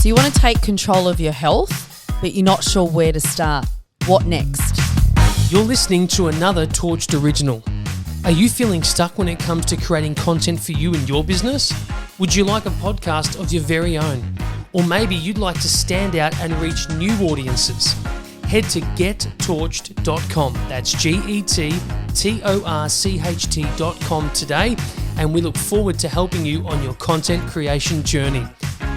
So you want to take control of your health, but you're not sure where to start. What next? You're listening to another Torched original. Are you feeling stuck when it comes to creating content for you and your business? Would you like a podcast of your very own? Or maybe you'd like to stand out and reach new audiences? Head to gettorched.com. That's GETTORCHT.com today, and we look forward to helping you on your content creation journey.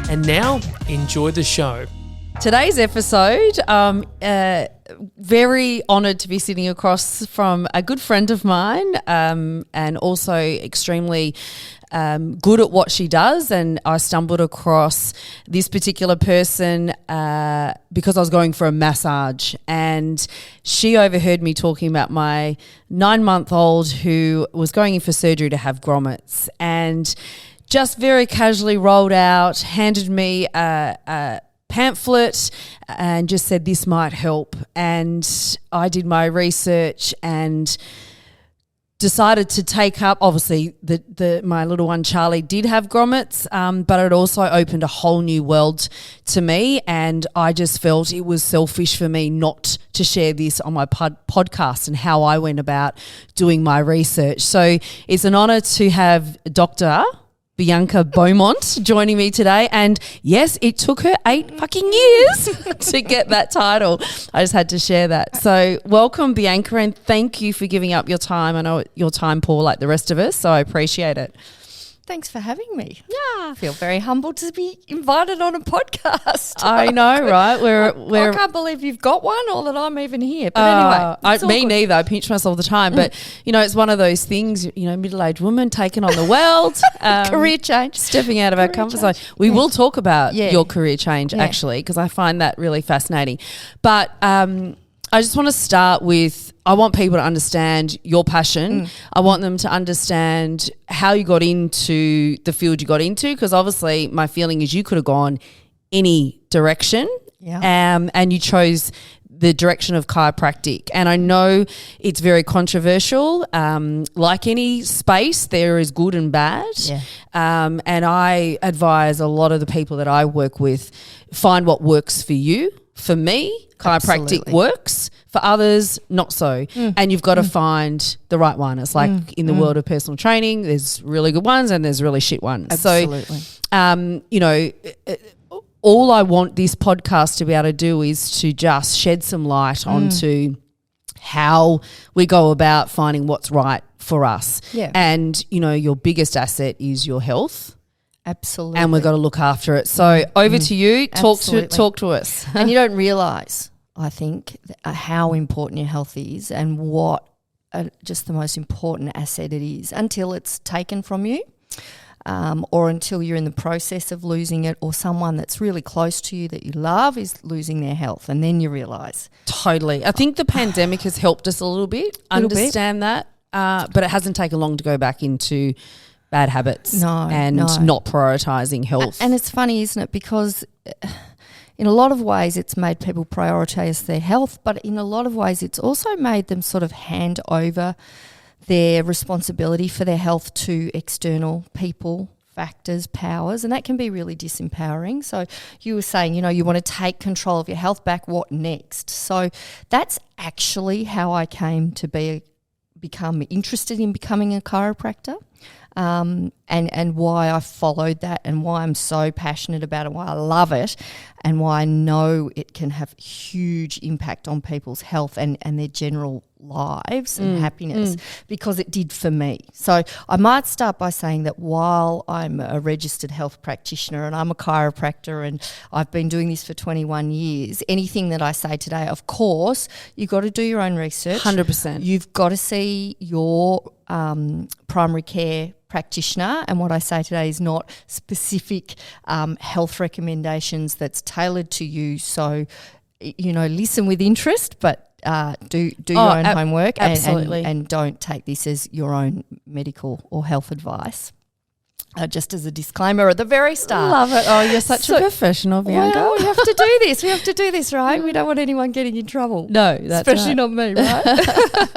And now, enjoy the show. Today's episode, very honoured to be sitting across from a good friend of mine, and also extremely good at what she does. And I stumbled across this particular person because I was going for a massage, and she overheard me talking about my 9-month-old who was going in for surgery to have gromets, and just very casually rolled out, handed me a pamphlet and just said this might help. And I did my research and decided to take up, obviously my little one Charlie did have grommets, but it also opened a whole new world to me, and I just felt it was selfish for me not to share this on my podcast and how I went about doing my research. So it's an honour to have Dr Bianca Beaumont joining me today, and yes, it took her 8 fucking years to get that title. I just had to share that. So welcome, Bianca, and thank you for giving up your time. I know your time poor like the rest of us, so I appreciate it. Thanks for having me. Yeah, I feel very humbled to be invited on a podcast. I know, right? I can't believe you've got one, or that I'm even here. But anyway, me neither. I pinch myself all the time. But it's one of those things. Middle-aged woman taking on the world, career change, stepping out of our comfort zone. We will talk about your career change actually, because I find that really fascinating. But I just want to start with, I want people to understand your passion. I want them to understand how you got into the field you got into, because obviously my feeling is you could have gone any direction, and you chose the direction of chiropractic. And I know it's very controversial. Like any space, there is good and bad. And I advise a lot of the people that I work with, find what works for you. For me, chiropractic works. For others, not so. And you've got to find the right one. It's like in the world of personal training, there's really good ones and there's really shit ones. Absolutely. So, all I want this podcast to be able to do is to just shed some light onto how we go about finding what's right for us. Yeah. And, your biggest asset is your health. Absolutely. And we've got to look after it. So over to you. Talk to us. And you don't realise, I think, how important your health is and what just the most important asset it is until it's taken from you, or until you're in the process of losing it, or someone that's really close to you that you love is losing their health, and then you realise. Totally. I think the pandemic has helped us a little bit understand that, but it hasn't taken long to go back into bad habits not prioritising health. And it's funny, isn't it? Because in a lot of ways it's made people prioritise their health, but in a lot of ways it's also made them sort of hand over their responsibility for their health to external people, factors, powers, and that can be really disempowering. So you were saying, you want to take control of your health back. What next? So that's actually how I came to become interested in becoming a chiropractor. And why I followed that, and why I'm so passionate about it, why I love it, and why I know it can have huge impact on people's health and their general lives and happiness, because it did for me. So I might start by saying that while I'm a registered health practitioner and I'm a chiropractor and I've been doing this for 21 years, anything that I say today, of course, you've got to do your own research. 100%. You've got to see your primary care practitioner, and what I say today is not specific health recommendations that's tailored to you. So, listen with interest, but do your own homework, and don't take this as your own medical or health advice. Just as a disclaimer at the very start. Love it. Oh, you're such a professional, Bianca. Well, we have to do this. We have to do this, right? We don't want anyone getting in trouble. No, that's especially not me, right?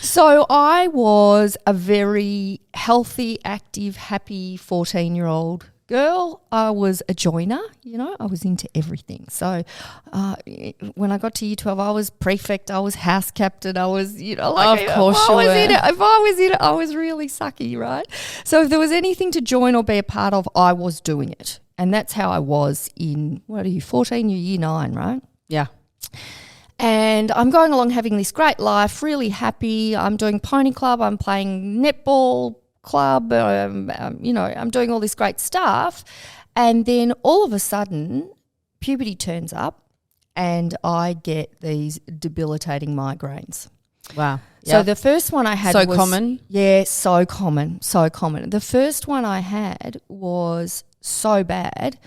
So I was a very healthy, active, happy 14-year-old girl, I was a joiner, I was into everything. So when I got to year 12, I was prefect, I was house captain, I was, of course you were. If I was in it, I was really sucky, right? So if there was anything to join or be a part of, I was doing it. And that's how I was in, 14, you're year 9, right? Yeah. And I'm going along having this great life, really happy. I'm doing pony club, I'm playing netball club, I'm doing all this great stuff. And then all of a sudden, puberty turns up and I get these debilitating migraines. Wow. So Yep. the first one I had So was... common? Yeah, so common. The first one I had was so bad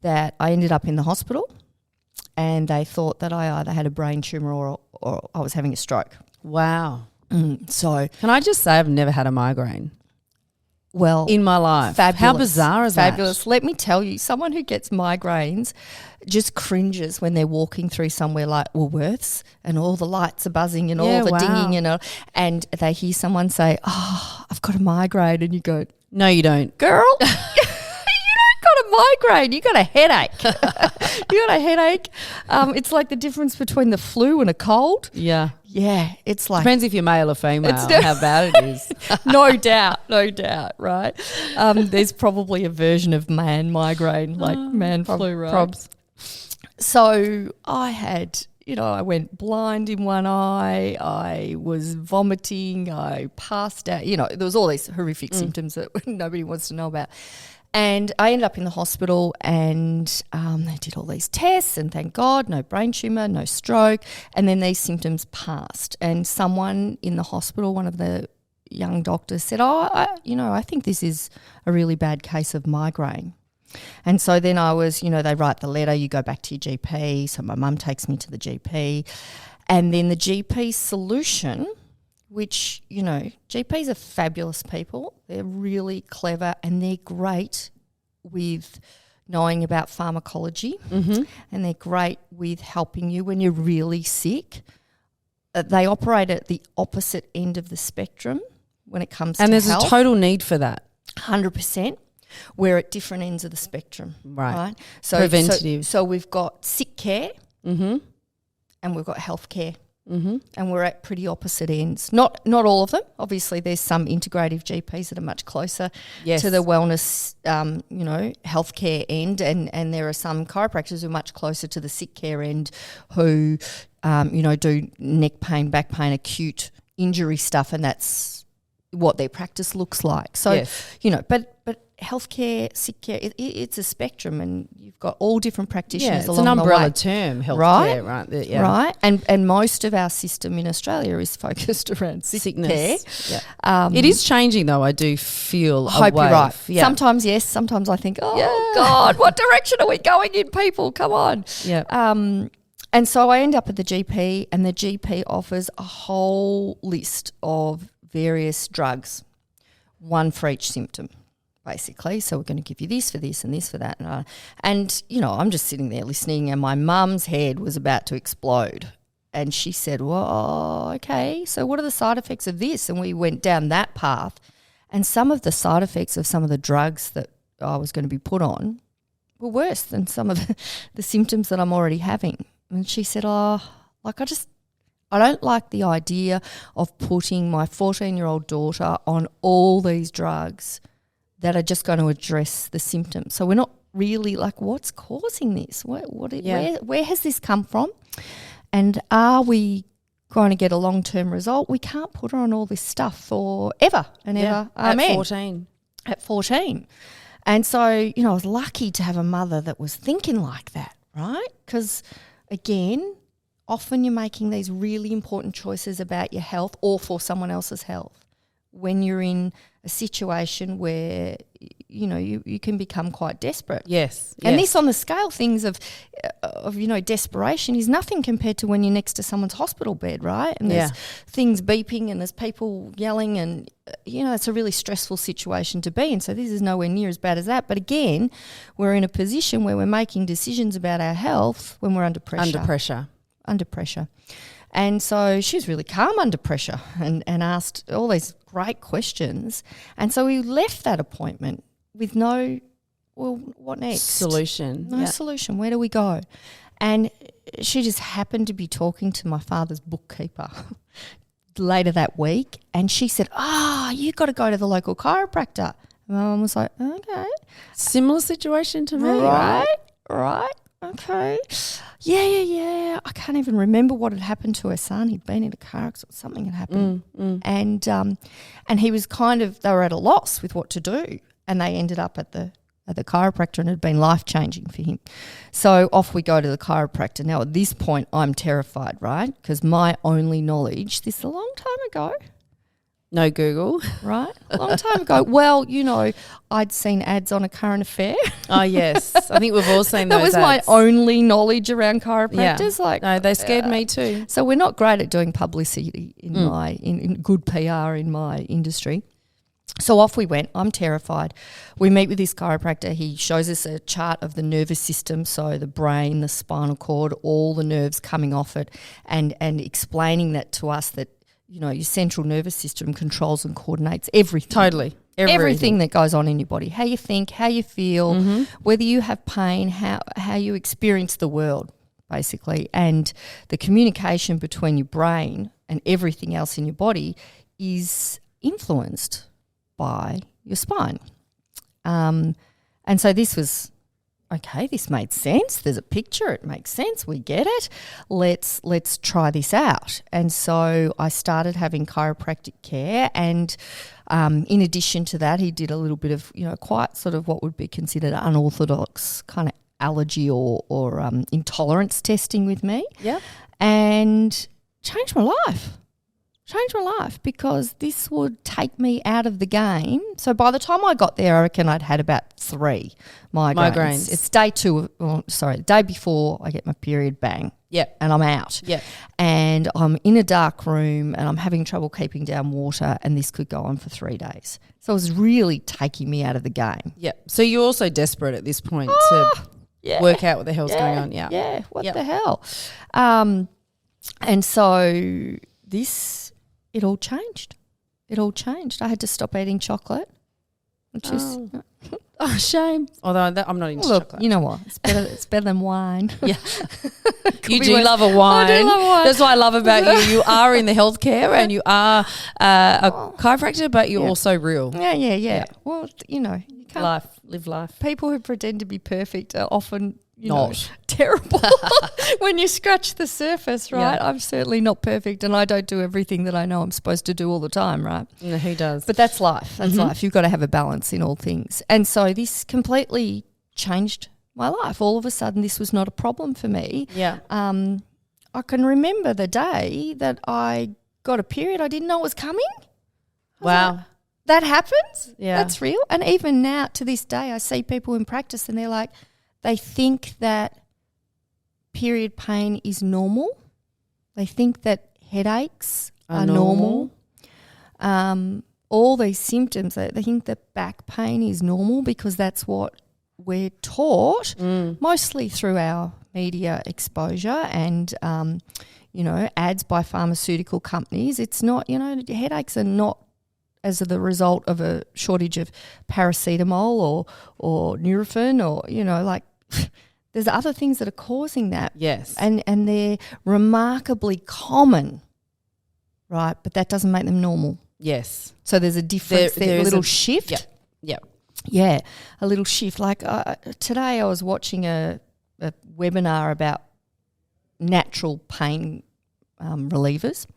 that I ended up in the hospital and they thought that I either had a brain tumour or I was having a stroke. Wow. So... Can I just say I've never had a migraine Well, in my life. fabulous. How bizarre is that? Fabulous. Let me tell you, someone who gets migraines just cringes when they're walking through somewhere like Woolworths and all the lights are buzzing and all the dinging and they hear someone say, "Oh, I've got a migraine," and you go, No, you don't. "Girl, you don't got a migraine. You got a headache. You got a headache." It's like the difference between the flu and a cold. Yeah. Yeah, it's like... Depends if you're male or female, how bad it is. no doubt, right? There's probably a version of man migraine, like man flu, right? Probs. So I had, I went blind in one eye, I was vomiting, I passed out, there was all these horrific symptoms that nobody wants to know about. And I ended up in the hospital and they did all these tests and thank God, no brain tumour, no stroke. And then these symptoms passed. And someone in the hospital, one of the young doctors said, I think this is a really bad case of migraine. And so then I was, they write the letter, you go back to your GP. So my mum takes me to the GP. And then the GP solution, which, GPs are fabulous people. They're really clever and they're great with knowing about pharmacology and they're great with helping you when you're really sick. They operate at the opposite end of the spectrum when it comes to health. And there's a total need for that. 100%. We're at different ends of the spectrum. Right? So, preventative. So we've got sick care Mm-hmm. and we've got health care. Mm-hmm. And we're at pretty opposite ends. Not all of them. Obviously, there's some integrative GPs that are much closer to the wellness, healthcare end, and there are some chiropractors who are much closer to the sick care end, who, do neck pain, back pain, acute injury stuff, and that's what their practice looks like. So, but healthcare, sick care, it's a spectrum, and you've got all different practitioners along the way. It's an umbrella term, healthcare, right? Yeah. Right, and most of our system in Australia is focused around sickness. Yeah. It is changing, though. I do feel. I hope you're right. Yeah. Sometimes yes, sometimes I think, God, what direction are we going in, people? Come on. Yeah. And so I end up at the GP, and the GP offers a whole list of various drugs, one for each symptom, basically. So we're going to give you this for this and this for that. And I'm just sitting there listening, and my mum's head was about to explode. And she said, well, okay, so what are the side effects of this? And we went down that path. And some of the side effects of some of the drugs that I was going to be put on were worse than some of the symptoms that I'm already having. And she said, I don't like the idea of putting my 14-year-old daughter on all these drugs that are just going to address the symptoms. So we're not really what's causing this? Where has this come from? And are we going to get a long-term result? We can't put her on all this stuff forever and ever. Amen. At 14. And so, I was lucky to have a mother that was thinking like that, right? Because, again, often you're making these really important choices about your health or for someone else's health when you're in a situation where, you can become quite desperate. Yes. And this on the scale things of desperation is nothing compared to when you're next to someone's hospital bed, right? And there's things beeping and there's people yelling and, it's a really stressful situation to be in. So this is nowhere near as bad as that. But again, we're in a position where we're making decisions about our health when we're under pressure. Under pressure. And so she was really calm under pressure and asked all these great questions. And so we left that appointment with no well, what next? Solution. No solution. Where do we go? And she just happened to be talking to my father's bookkeeper later that week, and she said, you got to go to the local chiropractor. And my mum was like, okay. Similar situation to me, Right. Okay. Yeah. I can't even remember what had happened to her son. He'd been in a car accident. Something had happened. And he was they were at a loss with what to do. And they ended up at the chiropractor, and it had been life-changing for him. So off we go to the chiropractor. Now, at this point, I'm terrified, right? Because my only knowledge, this is a long time ago. No Google. Right? A long time ago. Well, I'd seen ads on A Current Affair. Oh, yes. I think we've all seen those That was ads. my only knowledge around chiropractors. Yeah. No, they scared me too. So we're not great at doing publicity in good PR in my industry. So off we went. I'm terrified. We meet with this chiropractor. He shows us a chart of the nervous system, so the brain, the spinal cord, all the nerves coming off it, and explaining that to us that, your central nervous system controls and coordinates everything. Totally. Everything that goes on in your body, how you think, how you feel, whether you have pain, how you experience the world, basically. And the communication between your brain and everything else in your body is influenced by your spine. And so this was, okay, this made sense. There's a picture. It makes sense. We get it. Let's try this out. And so I started having chiropractic care, and in addition to that, he did a little bit of, quite sort of what would be considered unorthodox kind of allergy or intolerance testing with me. Yeah. And changed my life. Because this would take me out of the game. So by the time I got there, I reckon I'd had about 3 migraines. It's the day before I get my period, bang. Yeah. And I'm out. Yeah. And I'm in a dark room and I'm having trouble keeping down water, and this could go on for 3 days. So it was really taking me out of the game. Yeah. So you're also desperate at this point to work out what the hell's going on. Yeah. Yeah. What the hell? And so it all changed. I had to stop eating chocolate, which is shame. Although I'm not into chocolate. You know what? It's better than wine. Yeah. You do love a wine. I do love wine. That's what I love about you. You are in the healthcare and you are a chiropractor, but you're also real. Yeah. Well, you can't. Live life. People who pretend to be perfect are often not terrible when you scratch the surface, right? Yeah. I'm certainly not perfect, and I don't do everything that I know I'm supposed to do all the time, right? No, who does? But that's life. That's life. You've got to have a balance in all things. And so this completely changed my life. All of a sudden, this was not a problem for me. Yeah. I can remember the day that I got a period. I didn't know it was coming. Wow. That happens? Yeah. That's real. And even now, to this day, I see people in practice and they're like, they think that period pain is normal. They think that headaches are normal. All these symptoms, they think that back pain is normal because that's what we're taught, mostly through our media exposure and, ads by pharmaceutical companies. It's not, headaches are not as the result of a shortage of paracetamol or Nurofen or, there's other things that are causing that. Yes. And they're remarkably common, right? But that doesn't make them normal. Yes. So there's a difference there, a little shift. Yep. Yeah, a little shift. Like today I was watching a webinar about natural pain relievers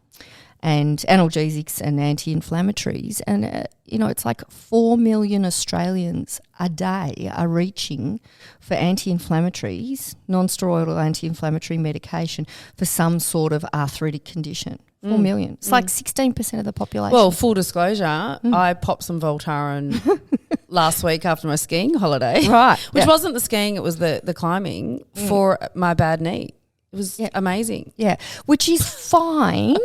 and analgesics and anti-inflammatories. And, it's like 4 million Australians a day are reaching for anti-inflammatories, non-steroidal anti-inflammatory medication for some sort of arthritic condition. 4 million. It's like 16% of the population. Well, full disclosure, I popped some Voltaren last week after my skiing holiday. Right. Which wasn't the skiing, it was the climbing for my bad knee. It was amazing. Yeah, which is fine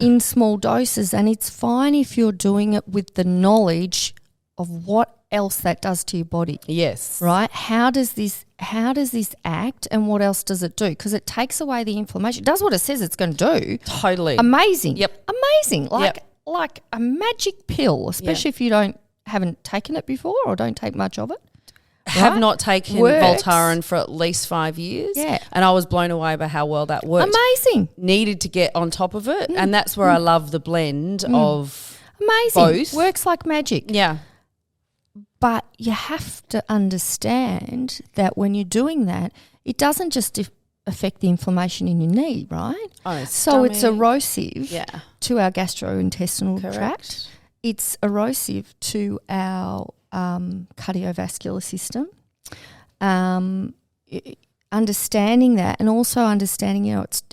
in small doses, and it's fine if you're doing it with the knowledge of what else that does to your body. Yes. Right? How does this act, and what else does it do? Because it takes away the inflammation. It does what it says it's going to do. Totally. Amazing. Yep. Amazing. Like a magic pill, especially if you haven't taken it before or don't take much of it. have right? not taken Works. Voltaren for at least 5 years. Yeah. And I was blown away by how well that worked. Amazing. Needed to get on top of it. And that's where I love the blend of Amazing. both. Works like magic. Yeah. But you have to understand that when you're doing that, it doesn't just affect the inflammation in your knee, right? Oh, so it's stomach. erosive Yeah. to our gastrointestinal Correct. tract. It's erosive to our cardiovascular system. Understanding that, and also understanding, it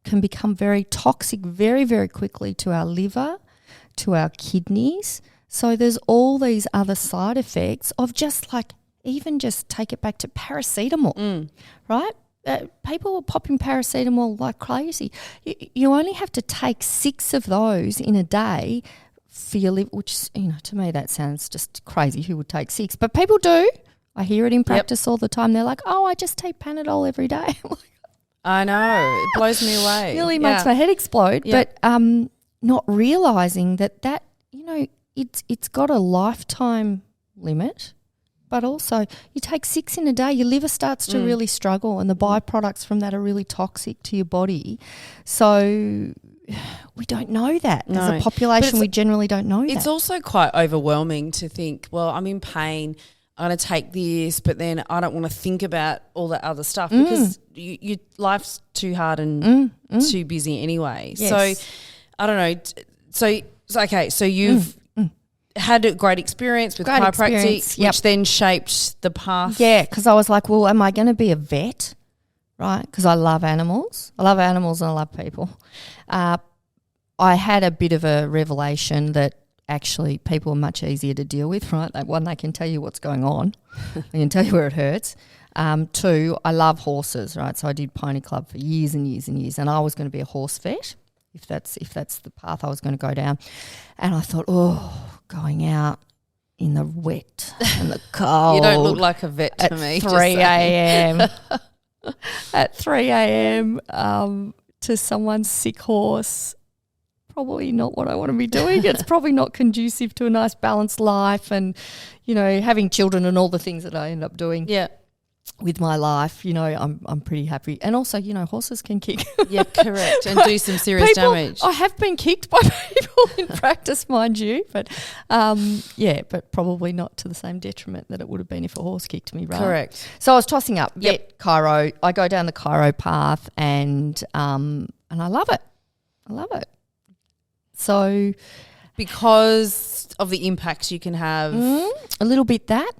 can become very toxic very, very quickly to our liver, to our kidneys. So there's all these other side effects of just like, even just take it back to paracetamol, right? People were popping paracetamol like crazy. You only have to take 6 of those in a day for your liver, which, to me that sounds just crazy. Who would take 6? But people do. I hear it in practice all the time. They're like, oh, I just take Panadol every day. I know. It blows me away. Nearly makes my head explode. Yep. But not realising that it's got a lifetime limit. But also, you take 6 in a day, your liver starts to really struggle, and the byproducts from that are really toxic to your body. So we don't know that. No. As a population, we generally don't know that. It's also quite overwhelming to think, well, I'm in pain, I'm going to take this, but then I don't want to think about all that other stuff because your life's too hard and too busy anyway. Yes. So I don't know. So you've had a great experience with chiropractic, which then shaped the path. Yeah, because I was like, well, am I going to be a vet? Right? Because I love animals. I love animals and I love people. I had a bit of a revelation that actually people are much easier to deal with, right? One, they can tell you what's going on. They can tell you where it hurts. 2, I love horses, right? So I did Pony Club for years and years and years, and I was going to be a horse vet if that's the path I was going to go down. And I thought, going out in the wet and the cold. You don't look like a vet to me. 3 a.m. At 3 a.m. To someone's sick horse, probably not what I want to be doing. It's probably not conducive to a nice balanced life and, having children and all the things that I end up doing. Yeah. With my life, I'm pretty happy. And also, horses can kick. Yeah, correct. And do some serious damage. I have been kicked by people in practice, mind you. But, but probably not to the same detriment that it would have been if a horse kicked me, right? Correct. So I was tossing up vet, chiro. I go down the chiro path and I love it. I love it. So because of the impacts you can have. A little bit that.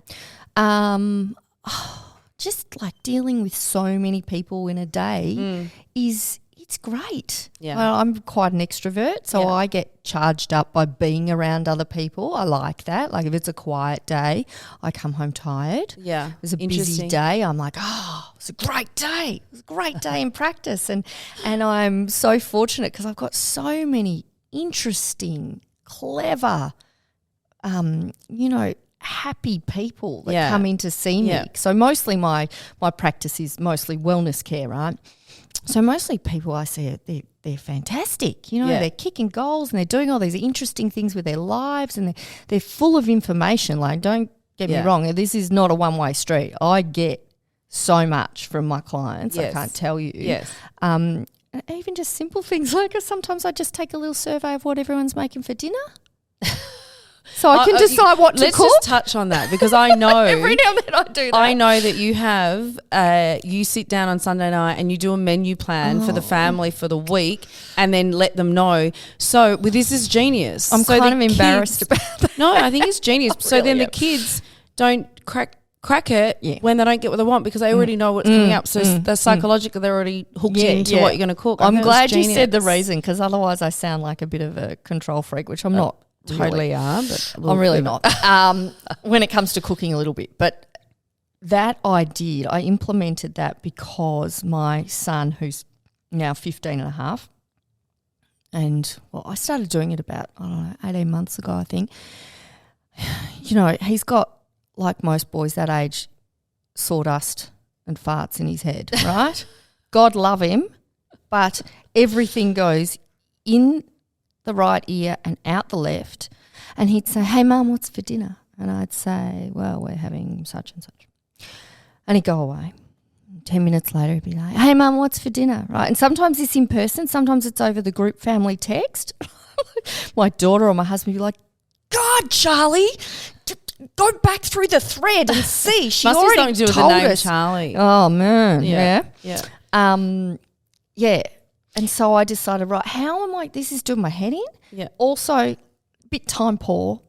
Just like dealing with so many people in a day it's great. Yeah. I'm quite an extrovert, so I get charged up by being around other people. I like that. Like if it's a quiet day, I come home tired. Yeah. If it's a busy day, I'm like, it's a great day. It was a great day in practice. And I'm so fortunate because I've got so many interesting, clever, happy people that come in to see me. Yeah. So mostly my practice is mostly wellness care, right? So mostly people I see, they're fantastic. They're kicking goals and they're doing all these interesting things with their lives and they're full of information. Like, don't get me wrong, this is not a one-way street. I get so much from my clients, I can't tell you. Yes. Even just simple things like sometimes I just take a little survey of what everyone's making for dinner. So I can decide what to cook. Let's just touch on that because I know every now and then I do that. I know that you have you sit down on Sunday night and you do a menu plan for the family for the week and then let them know. So this is genius. I'm kind of embarrassed about that. No, I think it's genius. So then the kids don't crack it when they don't get what they want because they already know what's coming up. So they're psychologically they're already hooked into what you're going to cook. I'm glad you said the reason because otherwise I sound like a bit of a control freak, which I'm not. Totally are, but I'm really not. When it comes to cooking a little bit, but that I implemented that because my son, who's now 15 and a half, and I started doing it about 18 months ago, I think. He's got, like most boys that age, sawdust and farts in his head, right? God love him, but everything goes in the right ear and out the left, and he'd say, "Hey, Mum, what's for dinner?" And I'd say, well, we're having such and such. And he'd go away. 10 minutes later, he'd be like, hey, Mum, what's for dinner? Right? And sometimes it's in person. Sometimes it's over the group family text. My daughter or my husband would be like, God, Charlie, go back through the thread and see. She Must already be something to do with told the name us. Charlie. Oh, man. Yeah. Yeah. And so I decided, right, how am I, this is doing my head in. Yeah. Also, a bit time poor.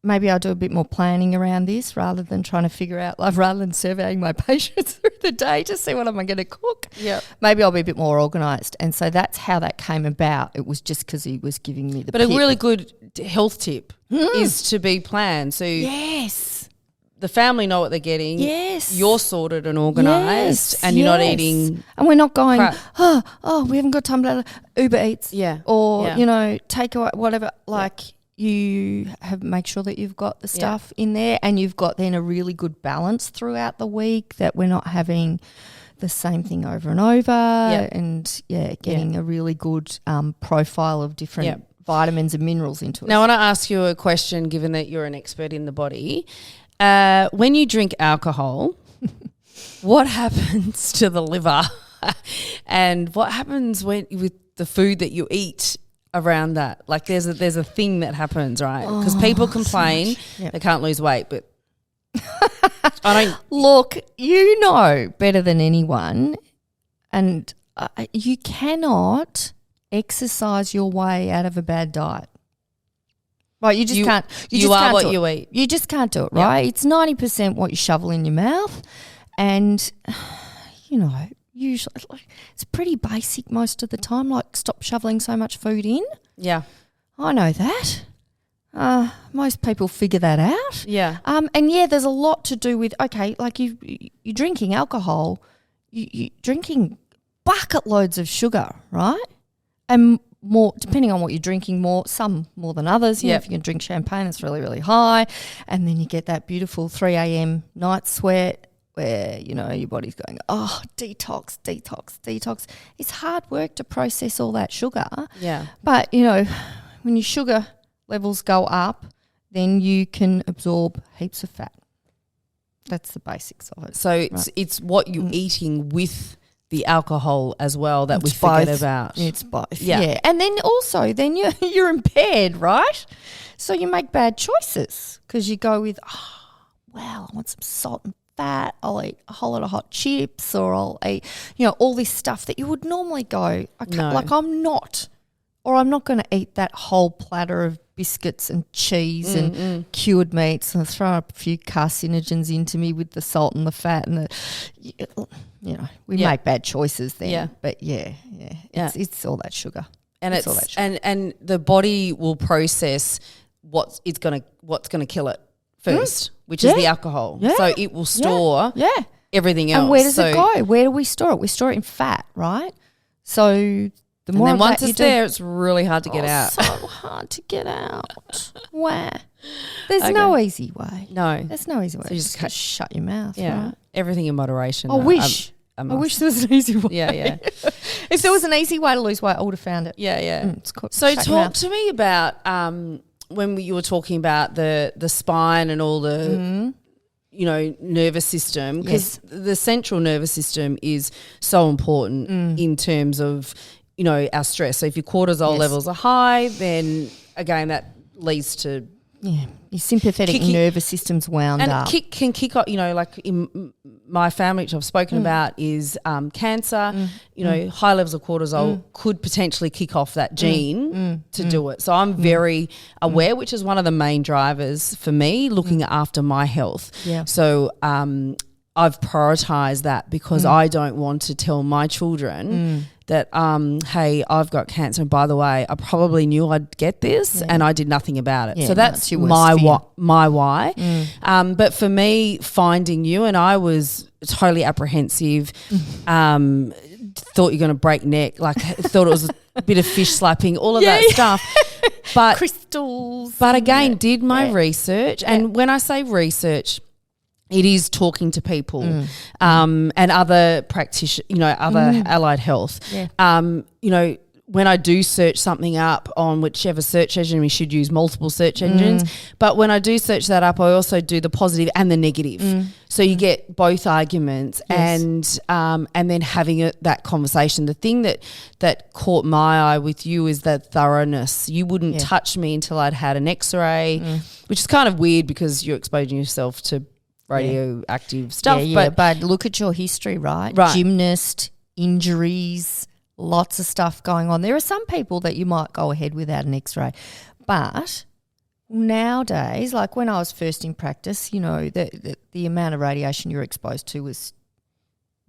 Maybe I'll do a bit more planning around this rather than trying to figure out, like, rather than surveying my patients through the day to see what am I going to cook. Yeah. Maybe I'll be a bit more organised. And so that's how that came about. It was just because he was giving me the But pip. a really good health tip is to be planned. So Yes. the family know what they're getting. Yes. You're sorted and organised, Yes, and you're not yes. eating. And we're not going, crap. oh, we haven't got time to Uber Eats. Yeah. Or, Yeah. take away whatever. Like, you have make sure that you've got the stuff in there, and you've got then a really good balance throughout the week, that we're not having the same thing over and over, and getting a really good profile of different vitamins and minerals into it. Now, I want to ask you a question, given that you're an expert in the body. When you drink alcohol, what happens to the liver, and what happens with the food that you eat around that? Like, there's a thing that happens, right? Because people complain they can't lose weight, but I don't. Look, you know better than anyone, and you cannot exercise your way out of a bad diet. Right, you just can't. You just are can't what do it. you eat. You just can't do it, right? It's 90% what you shovel in your mouth, and usually it's pretty basic most of the time. Like, stop shoveling so much food in. Yeah. I know that. Most people figure that out. Yeah. And there's a lot to do with, like you're drinking alcohol, you're drinking bucket loads of sugar, right? And more, depending on what you're drinking, some more than others. If you can drink champagne, it's really, really high. And then you get that beautiful 3 a.m. night sweat where, your body's going, oh, detox. It's hard work to process all that sugar. Yeah. But, when your sugar levels go up, then you can absorb heaps of fat. That's the basics of it. So it's what you're eating with the alcohol as well that we forget about. It's both. Yeah. And then also you're impaired, right? So you make bad choices because you go with, I want some salt and fat. I'll eat a whole lot of hot chips, or I'll eat, all this stuff that you would normally go, I'm not going to eat that whole platter of biscuits and cheese and cured meats, and throw up a few carcinogens into me with the salt and the fat and we make bad choices then. Yeah. But it's all that sugar. And all that sugar. and the body will process what's gonna kill it first, which is the alcohol. Yeah. So it will store everything else. And where does it go? Where do we store it? We store it in fat, right? So the more and then of once that it's there, it's really hard to get out. So hard to get out. Wow. There's no easy way. No. There's no easy way. So you just just shut your mouth. Yeah. Right? Everything in moderation. I wish there was an easy way. Yeah. If there was an easy way to lose weight, I would have found it. Yeah. It's called So shut your talk mouth. to me about when you were talking about the spine and all the nervous system, because the central nervous system is so important in terms of our stress. So if your cortisol levels are high, then again that leads to your sympathetic nervous system's wound and up. it can kick off. Like in my family, which I've spoken about, is cancer. High levels of cortisol could potentially kick off that gene to do it. So I'm very aware, which is one of the main drivers for me looking after my health. Yeah. So I've prioritized that because I don't want to tell my children that, hey, I've got cancer. And by the way, I probably knew I'd get this and I did nothing about it. Yeah, so that's your worst fear. my why. But for me, finding you, and I was totally apprehensive, thought you're going to break neck, like thought it was a bit of fish slapping, all of that stuff. But crystals. But again, did my research. And when I say research, it is talking to people and other practitioners, other allied health. Yeah. when I do search something up on whichever search engine, we should use multiple search engines. But when I do search that up, I also do the positive and the negative. So you get both arguments, and then having that conversation. The thing that caught my eye with you is that thoroughness. You wouldn't touch me until I'd had an X-ray, which is kind of weird because you're exposing yourself to radioactive stuff. But look at your history, right? Gymnast, injuries, lots of stuff going on. There are some people that you might go ahead without an X-ray, but nowadays, like when I was first in practice, you know, the amount of radiation you're exposed to was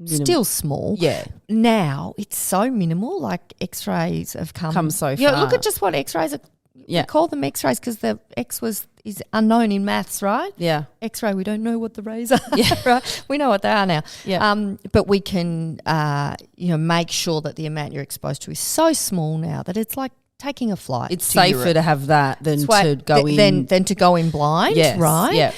still small. Yeah. Now it's so minimal. Like X-rays have come so far. Look at just what X-rays are. We call them X-rays because the X is unknown in maths, right? Yeah. X-ray, we don't know what the rays are. Yeah. Right. We know what they are now. Yeah. But we can, make sure that the amount you're exposed to is so small now that it's like taking a flight. It's safer Europe. To have that than to go in. Than to go in blind, yes. right? Yeah.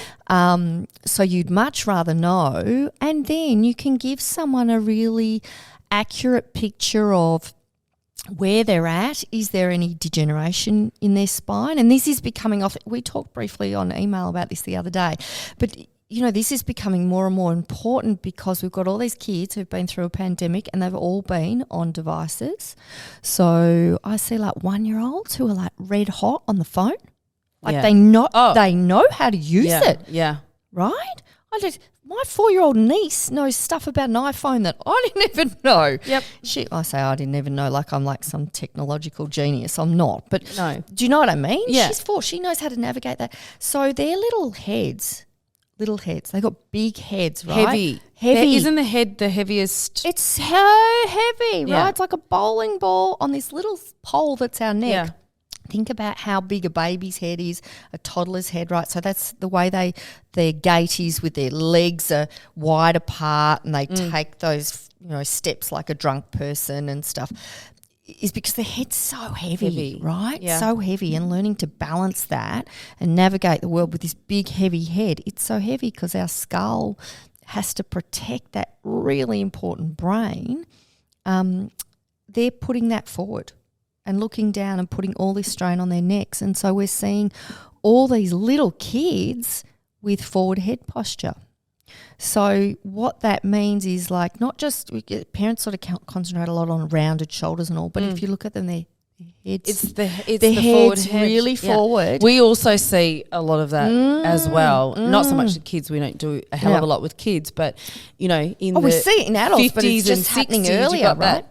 So you'd much rather know, and then you can give someone a really accurate picture of where they're at. Is there any degeneration in their spine? And this is becoming we talked briefly on email about this the other day, but this is becoming more and more important because we've got all these kids who've been through a pandemic and they've all been on devices. So I see like 1-year-olds who are like red hot on the phone. Like they know how to use it. Yeah. Right? My 4-year-old niece knows stuff about an iPhone that I didn't even know. Yep. I say I didn't even know, like I'm like some technological genius. I'm not. But no. Do you know what I mean? Yeah. She's 4. She knows how to navigate that. So their little heads, they got big heads, right? Heavy. Isn't the head the heaviest? It's so heavy, right? It's like a bowling ball on this little pole that's our neck. Yeah. Think about how big a baby's head is, a toddler's head, right? So that's the way their gait is, with their legs are wide apart and they take those, steps like a drunk person and stuff, is because the head's so heavy. Right? Yeah. So heavy, and learning to balance that and navigate the world with this big, heavy head. It's so heavy because our skull has to protect that really important brain. They're putting that forward and looking down and putting all this strain on their necks. And so we're seeing all these little kids with forward head posture. So what that means is, like, not just parents sort of concentrate a lot on rounded shoulders and all, but if you look at them, their heads, it's the forward head, really forward. We also see a lot of that as well. Not so much the kids. We don't do a hell of a lot with kids, but we see it in adults, 50s, but it's just happening earlier, right?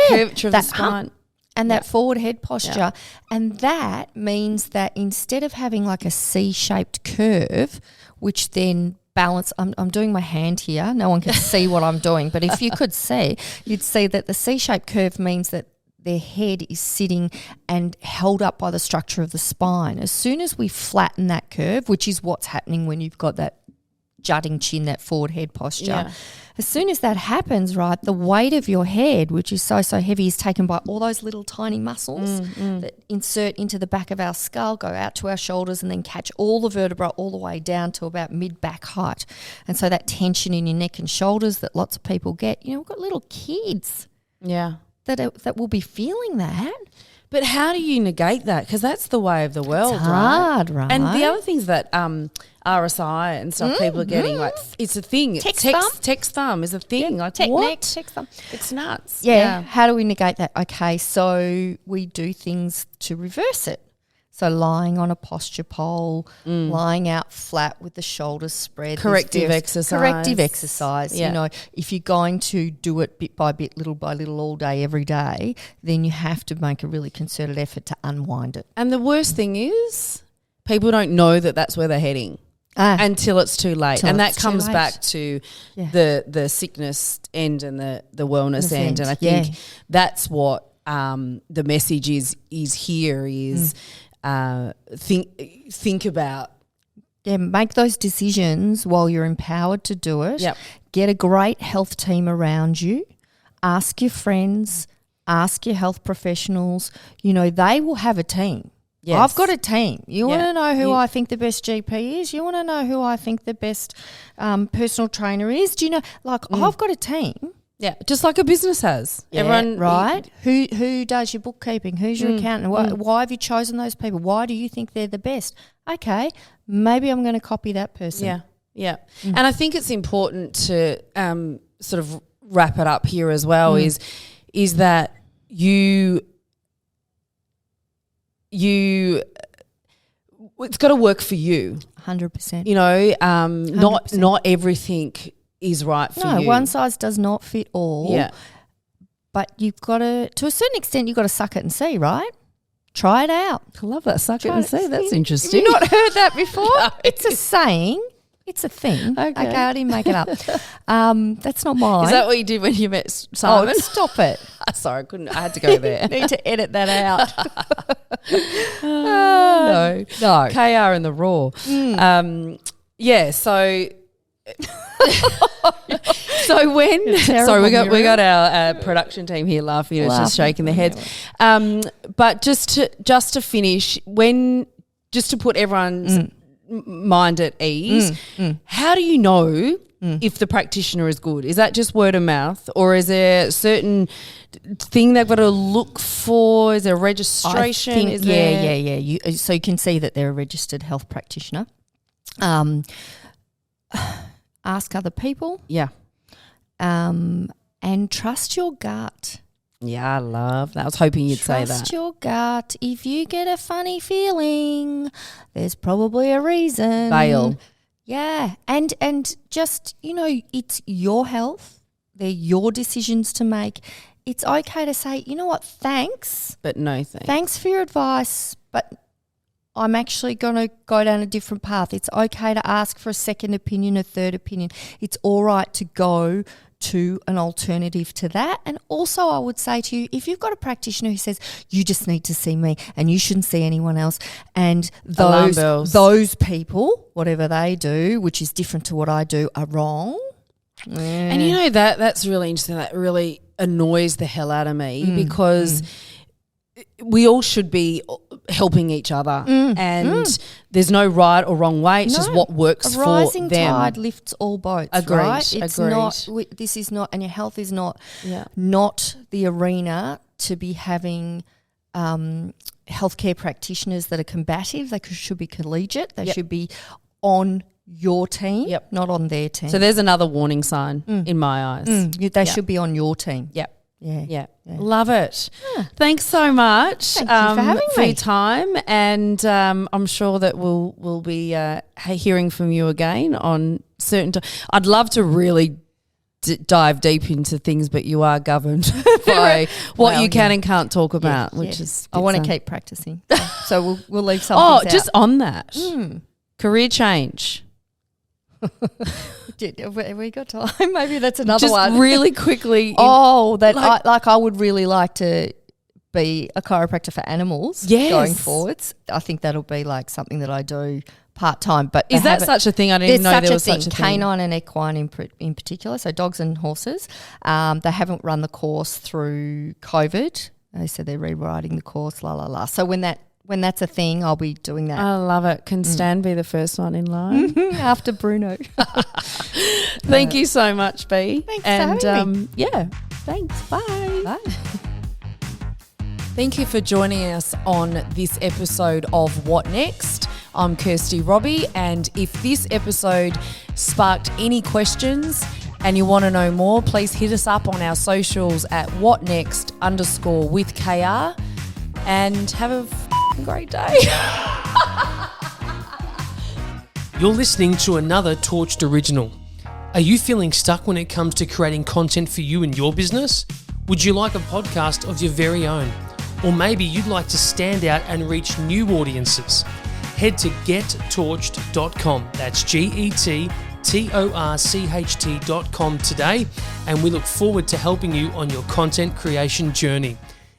Curvature of the spine. And that forward head posture. And that means that instead of having like a C-shaped curve, which then balance, I'm doing my hand here. No one can see what I'm doing. But if you could see, you'd see that the C-shaped curve means that their head is sitting and held up by the structure of the spine. As soon as we flatten that curve, which is what's happening when you've got that jutting chin, that forward head posture, as soon as that happens, right, the weight of your head, which is so heavy, is taken by all those little tiny muscles that insert into the back of our skull, go out to our shoulders, and then catch all the vertebrae all the way down to about mid-back height. And so that tension in your neck and shoulders that lots of people get, we've got little kids that will be feeling that. But how do you negate that? Because that's the way of the world, it's hard, right? And the other things that RSI and stuff people are getting, like, it's a thing. Text thumb is a thing. Like, what? Text thumb. It's nuts. Yeah. How do we negate that? Okay, so we do things to reverse it. So lying on a posture pole, lying out flat with the shoulders spread. Corrective exercise. Yeah. If you're going to do it bit by bit, little by little, all day, every day, then you have to make a really concerted effort to unwind it. And the worst thing is people don't know that that's where they're heading until it's too late. And that comes back to the sickness end and the wellness end. And I think that's what the message is here is think about. Yeah, make those decisions while you're empowered to do it. Yep. Get a great health team around you. Ask your friends, ask your health professionals. They will have a team. Yes. I've got a team. You want to know who I think the best GP is? You want to know who I think the best personal trainer is? Do you know, I've got a team. Yeah, just like a business has. Yeah, Everyone, right? Who does your bookkeeping? Who's your accountant? Why have you chosen those people? Why do you think they're the best? Okay, maybe I'm going to copy that person. Yeah, yeah. And I think it's important to sort of wrap it up here as well. Is that you it's got to work for you. 100%. You know, not everything is right for you. No, one size does not fit all. Yeah. But you've got to a certain extent, you've got to suck it and see, right? Try it out. I love that. Suck it and see. That's Have interesting. you not heard that before? No. It's a saying. It's a thing. Okay, I didn't make it up. That's not mine. Is that what you did when you met Simon? Oh, stop it. Sorry, I couldn't. I had to go there. Need to edit that out. No. KR in the raw. Yeah. So. So when sorry, we got our production team here laughing and just shaking their heads. But just to finish, just to put everyone's mind at ease, how do you know if the practitioner is good? Is that just word of mouth, or is there a certain thing they've got to look for? Is there a registration? So you can see that they're a registered health practitioner. Ask other people. Yeah. And trust your gut. Yeah, I love that. I was hoping you'd say that. Trust your gut. If you get a funny feeling, there's probably a reason. Bail. Yeah. And just, it's your health. They're your decisions to make. It's okay to say, you know what, thanks. But no thanks. Thanks for your advice, but I'm actually going to go down a different path. It's okay to ask for a second opinion, a third opinion. It's all right to go to an alternative to that. And also I would say to you, if you've got a practitioner who says, you just need to see me and you shouldn't see anyone else, and those people, whatever they do, which is different to what I do, are wrong. And that's really interesting. That really annoys the hell out of me because we all should be helping each other and there's no right or wrong way. It's just what works for them. A rising tide lifts all boats, Agreed. Right? It's Agreed. not, this is not, and your health is not the arena to be having healthcare practitioners that are combative. They should be collegiate. They should be on your team, not on their team. So there's another warning sign in my eyes. They should be on your team. Yep. Yeah. Love it. Thanks so much. Thank you for having me. Your time, and I'm sure that we'll be hearing from you again on certain. I'd love to really dive deep into things, but you are governed by what you can and can't talk about, which is. I want to keep practicing, so we'll leave something. Oh, just on that career change. Have we got time? Maybe that's another one. Just really quickly. I would really like to be a chiropractor for animals going forwards. I think that'll be like something that I do part-time. But is that such a thing? I didn't even know there was such a thing. Canine and equine in particular, so dogs and horses. They haven't run the course through COVID. They said they're rewriting the course, So when that's a thing, I'll be doing that. I love it. Can Stan be the first one in line? After Bruno. Thank you so much, B. Thanks for having me. Yeah, thanks. Bye. Bye. Thank you for joining us on this episode of What Next? I'm Kirsty Robbie, and if this episode sparked any questions and you want to know more, please hit us up on our socials at whatnext_with KR, and have a great day. You're listening to another Torched original. Are you feeling stuck when it comes to creating content for you and your business? Would you like a podcast of your very own? Or maybe you'd like to stand out and reach new audiences? Head to gettorched.com. That's GETTORCHT.com today, and we look forward to helping you on your content creation journey.